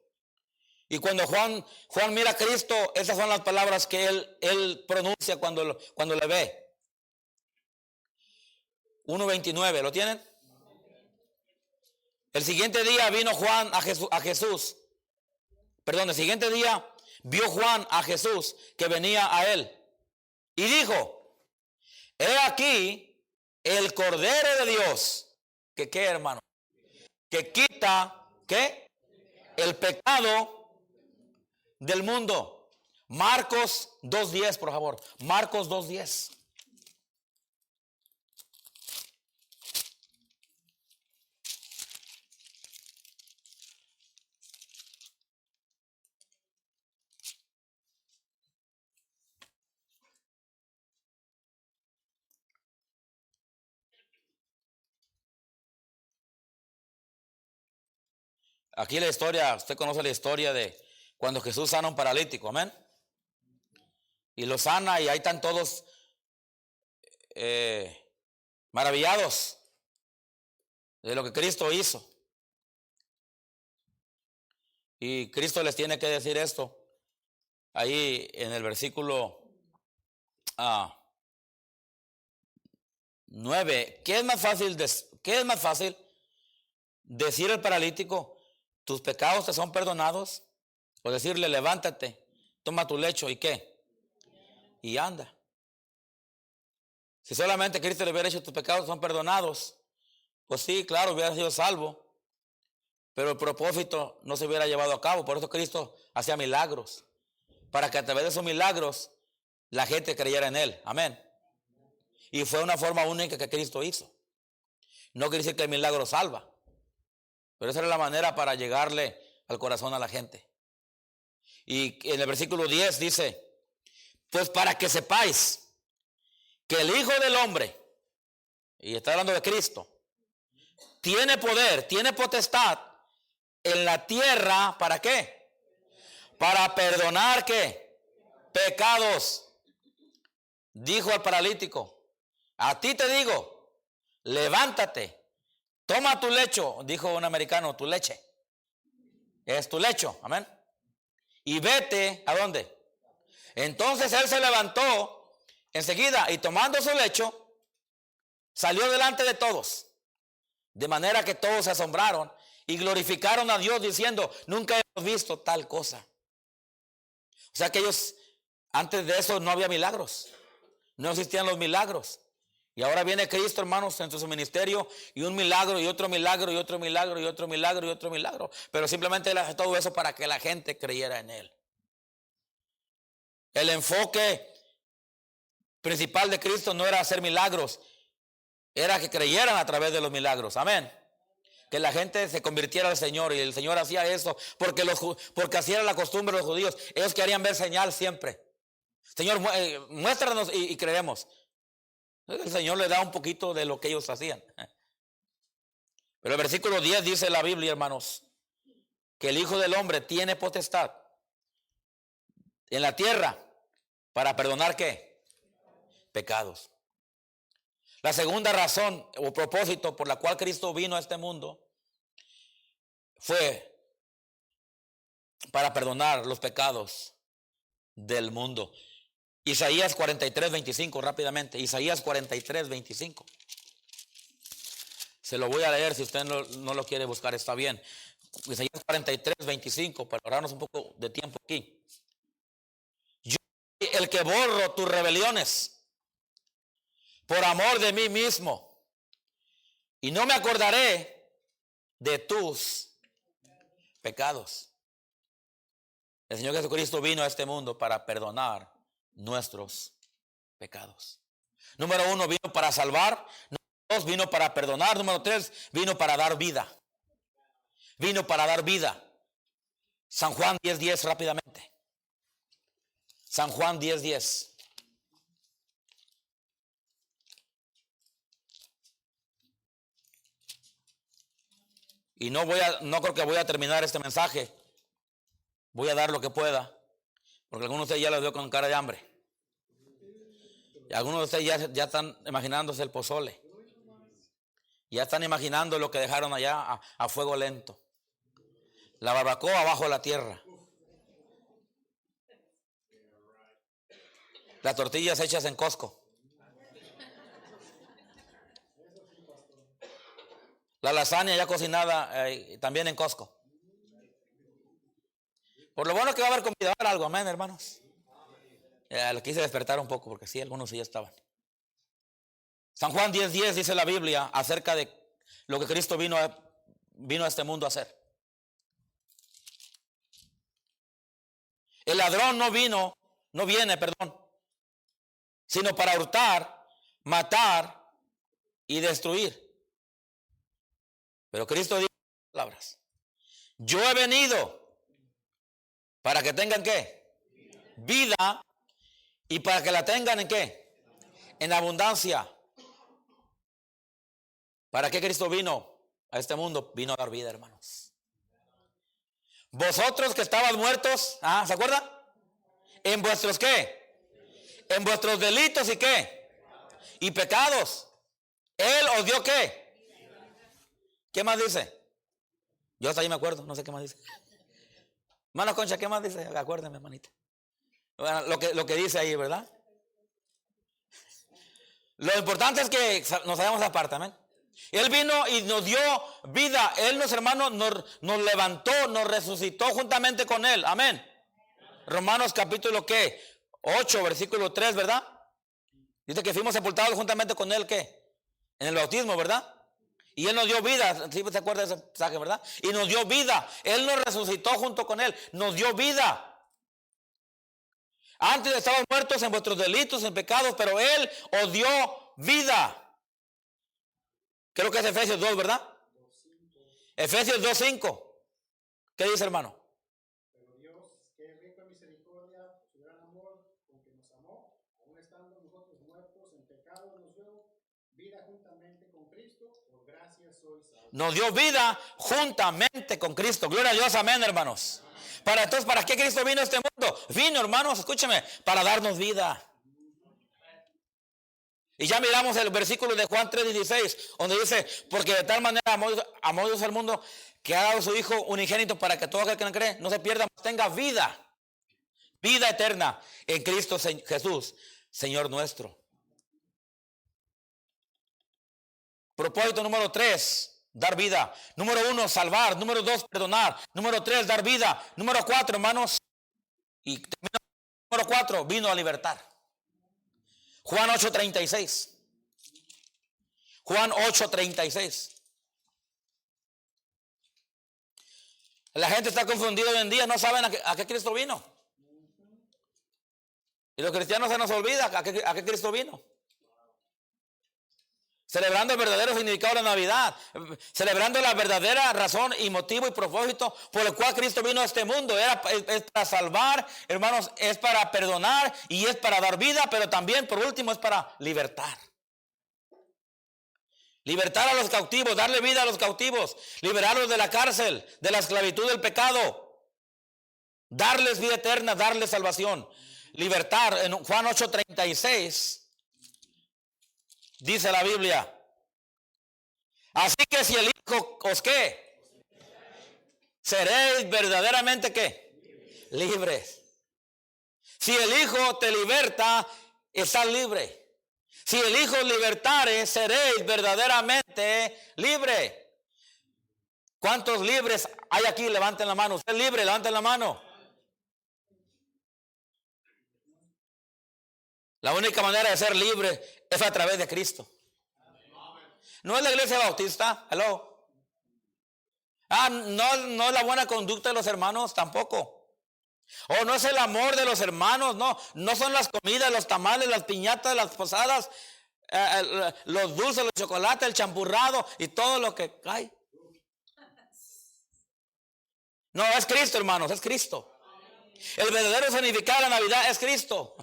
Y cuando Juan mira a Cristo, esas son las palabras que él pronuncia cuando le ve. 1:29, ¿lo tienen? El siguiente día vino Juan a Jesús. Perdón, el siguiente día vio Juan a Jesús que venía a él. Y dijo, he aquí el Cordero de Dios. ¿Que qué, hermano? Que quita, ¿qué? El pecado del mundo. Marcos 2:10, por favor. Marcos 2:10. Aquí la historia, usted conoce la historia de cuando Jesús sana a un paralítico, amén. Y lo sana y ahí están todos maravillados de lo que Cristo hizo. Y Cristo les tiene que decir esto ahí en el versículo 9. ¿Qué es más fácil decir al paralítico, tus pecados te son perdonados? O decirle, levántate, toma tu lecho y ¿qué? Y anda. Si solamente Cristo le hubiera dicho, tus pecados son perdonados, pues sí, claro, hubiera sido salvo. Pero el propósito no se hubiera llevado a cabo. Por eso Cristo hacía milagros. Para que a través de esos milagros la gente creyera en Él. Amén. Y fue una forma única que Cristo hizo. No quiere decir que el milagro salva, pero esa era la manera para llegarle al corazón a la gente. Y en el versículo 10 dice, pues para que sepáis que el Hijo del Hombre, y está hablando de Cristo, tiene poder, tiene potestad en la tierra, ¿para qué? Para perdonar, ¿qué? Pecados. Dijo al paralítico, a ti te digo, levántate, toma tu lecho, dijo un americano, tu leche. Es tu lecho, amén. Y vete, ¿a dónde? Entonces él se levantó enseguida y tomando su lecho, salió delante de todos. De manera que todos se asombraron y glorificaron a Dios diciendo, nunca hemos visto tal cosa. O sea que ellos, antes de eso no había milagros. No existían los milagros. Y ahora viene Cristo, hermanos, en su ministerio, y un milagro, y otro milagro, y otro milagro, y otro milagro, y otro milagro. Pero simplemente él hace todo eso para que la gente creyera en él. El enfoque principal de Cristo no era hacer milagros, era que creyeran a través de los milagros. Amén. Que la gente se convirtiera al Señor, y el Señor hacía eso porque así era la costumbre de los judíos. Ellos querían ver señal siempre. Señor, muéstranos y creeremos. El Señor le da un poquito de lo que ellos hacían. Pero el versículo 10 dice la Biblia, hermanos, que el Hijo del Hombre tiene potestad en la tierra para perdonar ¿qué? Pecados. La segunda razón o propósito por la cual Cristo vino a este mundo fue para perdonar los pecados del mundo. Isaías 43, 25, rápidamente. Isaías 43, 25. Se lo voy a leer, si usted no lo quiere buscar, está bien. Isaías 43, 25, para ahorrarnos un poco de tiempo aquí. Yo soy el que borro tus rebeliones por amor de mí mismo, y no me acordaré de tus pecados. El Señor Jesucristo vino a este mundo para perdonar nuestros pecados. Número 1, vino para salvar. Número 2, vino para perdonar. Número 3, vino para dar vida. Vino para dar vida. San Juan 10:10, rápidamente. San Juan 10:10. Y no creo que voy a terminar este mensaje. Voy a dar lo que pueda, porque algunos de ustedes ya los veo con cara de hambre. Y algunos de ustedes ya están imaginándose el pozole. Ya están imaginando lo que dejaron allá a fuego lento. La barbacoa abajo de la tierra. Las tortillas hechas en Costco. La lasaña ya cocinada también en Costco. Por lo bueno que va a haber comida, va a haber algo, amén, hermanos. Le quise despertar un poco porque sí, algunos ya estaban. San Juan 10:10 dice la Biblia acerca de lo que Cristo vino a este mundo a hacer. El ladrón no viene, sino para hurtar, matar y destruir. Pero Cristo dijo palabras: yo he venido para que tengan ¿qué? Vida, y para que la tengan ¿en qué? En abundancia. ¿Para qué Cristo vino a este mundo? Vino a dar vida, hermanos. Vosotros que estabas muertos, ¿se acuerdan? ¿En vuestros qué? En vuestros delitos y qué? Y pecados. Él os dio ¿qué? ¿Qué más dice? Yo hasta ahí me acuerdo, no sé qué más dice. Hermana Concha, ¿qué más dice? Acuérdeme, hermanita. Bueno, lo que dice ahí, ¿verdad? Lo importante es que nos hayamos aparte, amén. Él vino y nos dio vida. Él, nuestro hermano, nos levantó, nos resucitó juntamente con Él. Amén. Romanos capítulo ¿qué? 8, versículo 3, ¿verdad? Dice que fuimos sepultados juntamente con Él, ¿qué? En el bautismo, ¿verdad? Y Él nos dio vida. ¿Sí se acuerda de ese pasaje, verdad? Y nos dio vida. Él nos resucitó junto con Él. Nos dio vida. Antes estaban muertos en vuestros delitos, en pecados, pero Él os dio vida. Creo que es Efesios 2, ¿verdad? Efesios 2:5. ¿Qué dice, hermano? Pero Dios, que es rico en misericordia, su gran amor, con que nos amó, aun estando nosotros muertos en pecado, nos dio vida juntamente con Cristo, por gracia sois salvos. Nos dio vida juntamente con Cristo. Gloria a Dios, amén, hermanos. Entonces, ¿para qué Cristo vino a este mundo? Vino, hermanos, escúcheme, para darnos vida. Y ya miramos el versículo de Juan 3:16, donde dice, porque de tal manera amó Dios al mundo, que ha dado su Hijo unigénito para que todo aquel que no cree no se pierda, tenga vida eterna en Cristo Jesús, Señor nuestro. Propósito número 3, dar vida. Número 1, salvar. Número 2, perdonar. Número 3, dar vida. Número 4, hermanos, y número 4, vino a libertar. Juan 8:36. Juan 8:36. La gente está confundida hoy en día, no saben a qué Cristo vino. Y los cristianos se nos olvida a qué Cristo vino. Celebrando el verdadero significado de la Navidad. Celebrando la verdadera razón y motivo y propósito por el cual Cristo vino a este mundo. Es para salvar, hermanos, es para perdonar y es para dar vida, pero también, por último, es para libertar. Libertar a los cautivos, darle vida a los cautivos, liberarlos de la cárcel, de la esclavitud del pecado, darles vida eterna, darles salvación. Libertar, en Juan 8:36 dice la Biblia: así que si el Hijo os ¿qué? Seréis verdaderamente ¿qué? Libres. Si el Hijo te liberta, estás libre. Si el Hijo libertare, seréis verdaderamente libre. ¿Cuántos libres hay aquí? Levanten la mano. ¿Usted es libre? Levanten la mano. La única manera de ser libre es a través de Cristo. No es la iglesia bautista. Hello. No es la buena conducta de los hermanos tampoco. O no es el amor de los hermanos, no son las comidas, los tamales, las piñatas, las posadas, los dulces, los chocolates, el champurrado y todo lo que cae. No, es Cristo, hermanos, es Cristo. El verdadero significado de la Navidad es Cristo.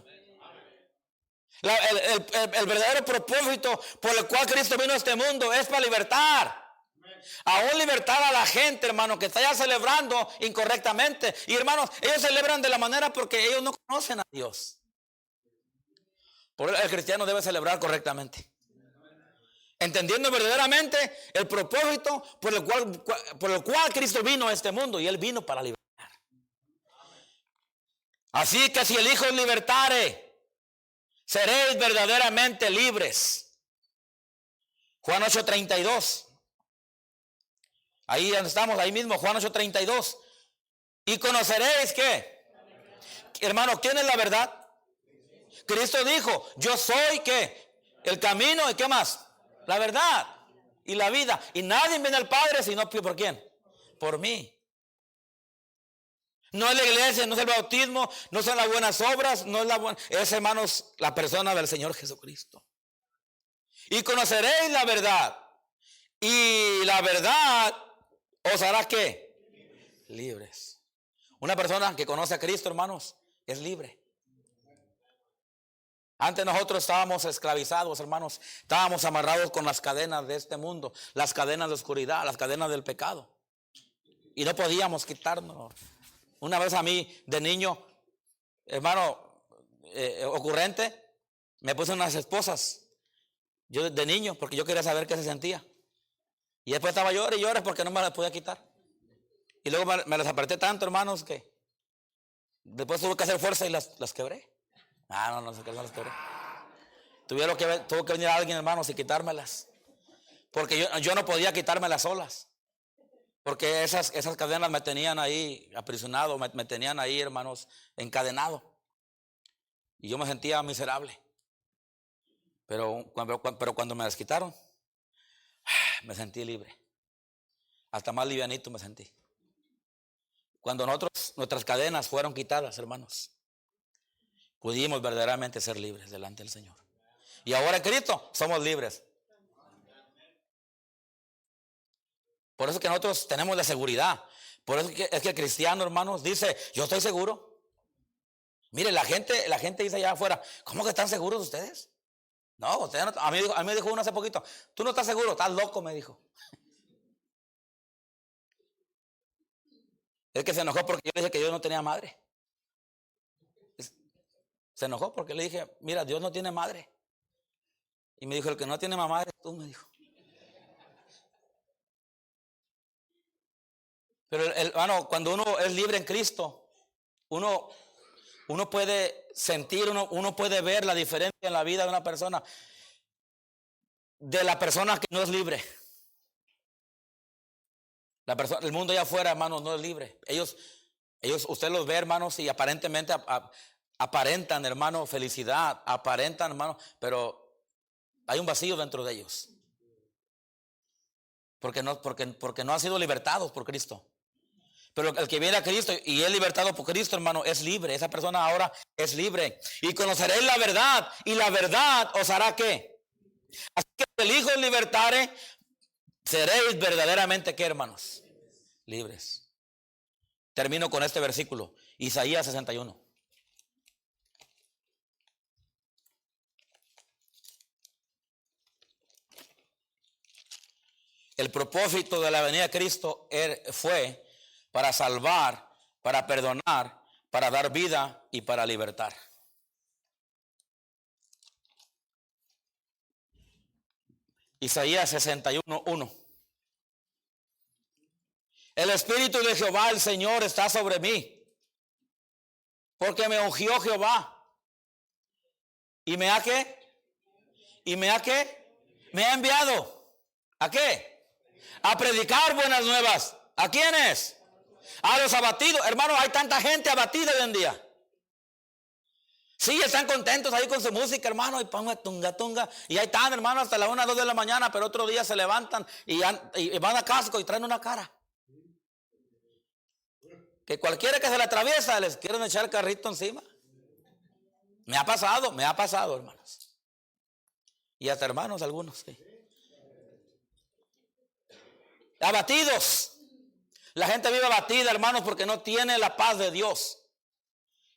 El verdadero propósito por el cual Cristo vino a este mundo es para libertar. Aún libertar a la gente, hermano, que está ya celebrando incorrectamente. Y hermanos, ellos celebran de la manera porque ellos no conocen a Dios. Por eso el cristiano debe celebrar correctamente, entendiendo verdaderamente el propósito por el cual Cristo vino a este mundo. Y Él vino para libertar. Así que si el Hijo os libertare, seréis verdaderamente libres. Juan 8:32. Ahí donde estamos, ahí mismo, Juan 8:32. Y conoceréis ¿qué? Hermano, ¿quién es la verdad? Cristo dijo, yo soy ¿qué? El camino y ¿qué más? La verdad y la vida. Y nadie viene al Padre sino ¿por quién? Por mí. No es la iglesia, no es el bautismo, no son las buenas obras, no es es, hermanos, la persona del Señor Jesucristo. Y conoceréis la verdad. Y la verdad os hará ¿qué? Libres. Una persona que conoce a Cristo, hermanos, es libre. Antes nosotros estábamos esclavizados, hermanos. Estábamos amarrados con las cadenas de este mundo, las cadenas de oscuridad, las cadenas del pecado. Y no podíamos quitarnos. Una vez a mí, de niño, hermano, ocurrente, me puse unas esposas. Yo de niño, porque yo quería saber qué se sentía. Y después estaba llorando y llorando porque no me las podía quitar. Y luego me las apreté tanto, hermanos, que después tuve que hacer fuerza y las quebré. No sé qué las quebré. Tuvo que venir alguien, hermanos, y quitármelas. Porque yo no podía quitármelas solas. Porque esas cadenas me tenían ahí aprisionado, me tenían ahí, hermanos, encadenado. Y yo me sentía miserable. Pero cuando me las quitaron, me sentí libre. Hasta más livianito me sentí. Cuando nuestras cadenas fueron quitadas, hermanos. pudimos verdaderamente ser libres delante del Señor. Y ahora en Cristo somos libres. Por eso que nosotros tenemos la seguridad. Por eso es que el cristiano, hermanos, dice, yo estoy seguro. Mire, la gente dice allá afuera, ¿cómo que están seguros ustedes? No, ustedes no. A mí me dijo uno hace poquito, tú no estás seguro, estás loco, me dijo. Es que se enojó porque yo le dije que Dios no tenía madre. Se enojó porque le dije, mira, Dios no tiene madre. Y me dijo, el que no tiene mamá eres tú, me dijo. Pero hermano, cuando uno es libre en Cristo, uno puede sentir, uno puede ver la diferencia en la vida de una persona de la persona que no es libre. El mundo allá afuera, hermanos, no es libre. Ellos, usted los ve, hermanos, y aparentemente aparentan, hermano, felicidad, aparentan, hermano, pero hay un vacío dentro de ellos. Porque no han sido libertados por Cristo. Pero el que viene a Cristo y es libertado por Cristo, hermano, es libre. Esa persona ahora es libre. Y conoceréis la verdad, y la verdad os hará ¿qué? Así que el Hijo os libertare, seréis verdaderamente ¿qué, hermanos? Libres. Termino con este versículo, Isaías 61. El propósito de la venida de Cristo fue para salvar, para perdonar, para dar vida y para libertar. Isaías 61:1. El Espíritu de Jehová, el Señor, está sobre mí, porque me ungió Jehová. ¿Y me ha qué? ¿Y me ha qué? Me ha enviado. ¿A qué? A predicar buenas nuevas. ¿A quiénes? A los abatidos. Hermano, hay tanta gente abatida hoy en día. Sí, están contentos ahí con su música, hermano, y ponga tunga. Y ahí están, hermano, hasta las 1, 2 de la mañana, pero otro día se levantan y van a casco y traen una cara. Que cualquiera que se le atraviesa les quieren echar el carrito encima. Me ha pasado, hermanos. Y hasta hermanos algunos, sí. Abatidos. La gente vive abatida, hermanos, porque no tiene la paz de Dios.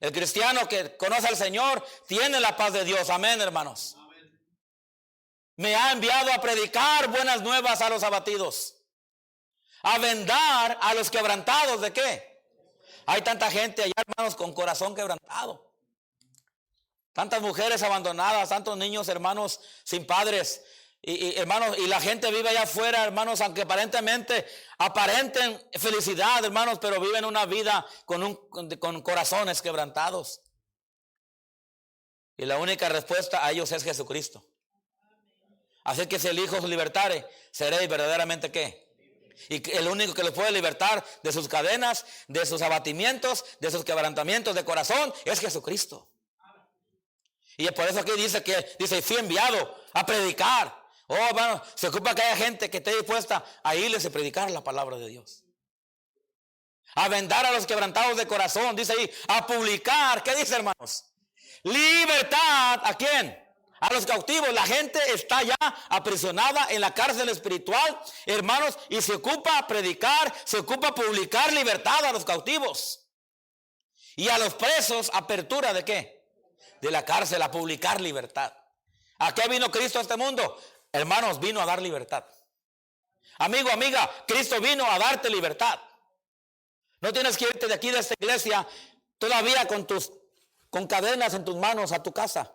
El cristiano que conoce al Señor tiene la paz de Dios. Amén, hermanos. Me ha enviado a predicar buenas nuevas a los abatidos, a vendar a los quebrantados. ¿De qué? Hay tanta gente allá, hermanos, con corazón quebrantado. Tantas mujeres abandonadas, tantos niños, hermanos, sin padres. Hermanos, y la gente vive allá afuera, hermanos, aunque aparenten felicidad, hermanos, pero viven una vida con corazones quebrantados. Y la única respuesta a ellos es Jesucristo. Así que si el Hijo os libertare, seréis verdaderamente ¿qué? Y el único que los puede libertar de sus cadenas, de sus abatimientos, de sus quebrantamientos de corazón, es Jesucristo. Y por eso aquí dice, fui enviado a predicar. Oh, hermano, se ocupa que haya gente que esté dispuesta a irles a predicar la palabra de Dios. A vendar a los quebrantados de corazón, dice ahí, a publicar, ¿qué dice, hermanos? Libertad, ¿a quién? A los cautivos. La gente está ya aprisionada en la cárcel espiritual, hermanos, y se ocupa a predicar, se ocupa a publicar libertad a los cautivos. Y a los presos, apertura ¿de qué? De la cárcel, a publicar libertad. ¿A qué vino Cristo a este mundo? Hermanos, vino a dar libertad. Amigo, amiga, Cristo vino a darte libertad. No tienes que irte de aquí de esta iglesia todavía con cadenas en tus manos a tu casa,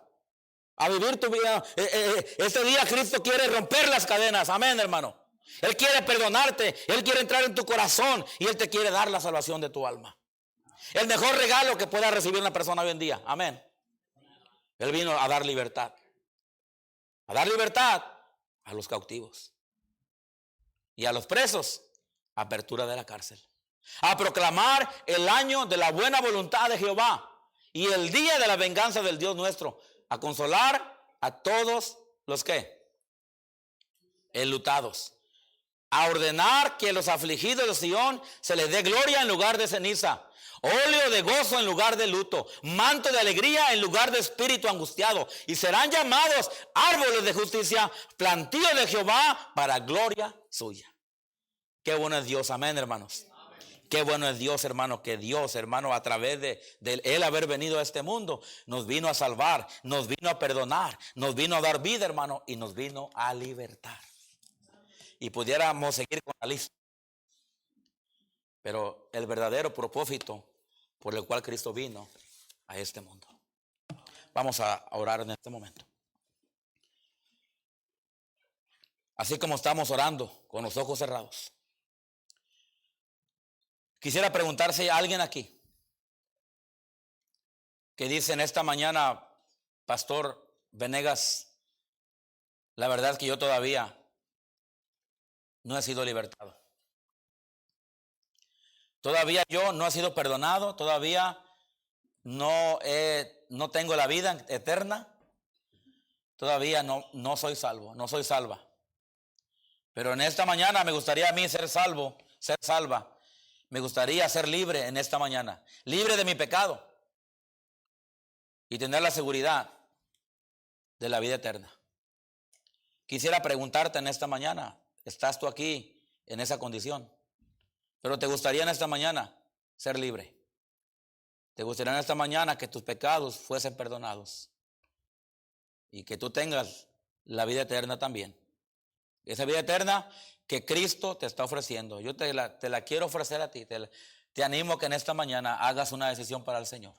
a vivir tu vida. Este día Cristo quiere romper las cadenas. Amén, hermano. Él quiere perdonarte, Él quiere entrar en tu corazón y Él te quiere dar la salvación de tu alma. El mejor regalo que pueda recibir una persona hoy en día. Amén. Él vino a dar libertad. A dar libertad a los cautivos. Y a los presos, apertura de la cárcel. A proclamar el año de la buena voluntad de Jehová y el día de la venganza del Dios nuestro. A consolar a todos los que enlutados. a ordenar que los afligidos de Sión se les dé gloria en lugar de ceniza, óleo de gozo en lugar de luto, manto de alegría en lugar de espíritu angustiado, y serán llamados árboles de justicia, plantío de Jehová para gloria suya. Qué bueno es Dios, amén, hermanos. Qué bueno es Dios, hermano, que Dios, hermano, a través de Él haber venido a este mundo, nos vino a salvar, nos vino a perdonar, nos vino a dar vida, hermano, y nos vino a libertar. Y pudiéramos seguir con la lista. Pero el verdadero propósito por el cual Cristo vino a este mundo. Vamos a orar en este momento. Así como estamos orando con los ojos cerrados. Quisiera preguntar si hay alguien aquí que dice en esta mañana, Pastor Venegas, la verdad es que yo todavía no he sido libertado. Todavía yo no he sido perdonado, todavía no tengo la vida eterna, todavía no soy salvo, no soy salva. Pero en esta mañana me gustaría a mí ser salvo, ser salva. Me gustaría ser libre en esta mañana, libre de mi pecado y tener la seguridad de la vida eterna. Quisiera preguntarte en esta mañana, ¿estás tú aquí en esa condición? Pero te gustaría en esta mañana ser libre. Te gustaría en esta mañana que tus pecados fuesen perdonados y que tú tengas la vida eterna también. Esa vida eterna que Cristo te está ofreciendo. Yo te la quiero ofrecer a ti. Te animo a que en esta mañana hagas una decisión para el Señor.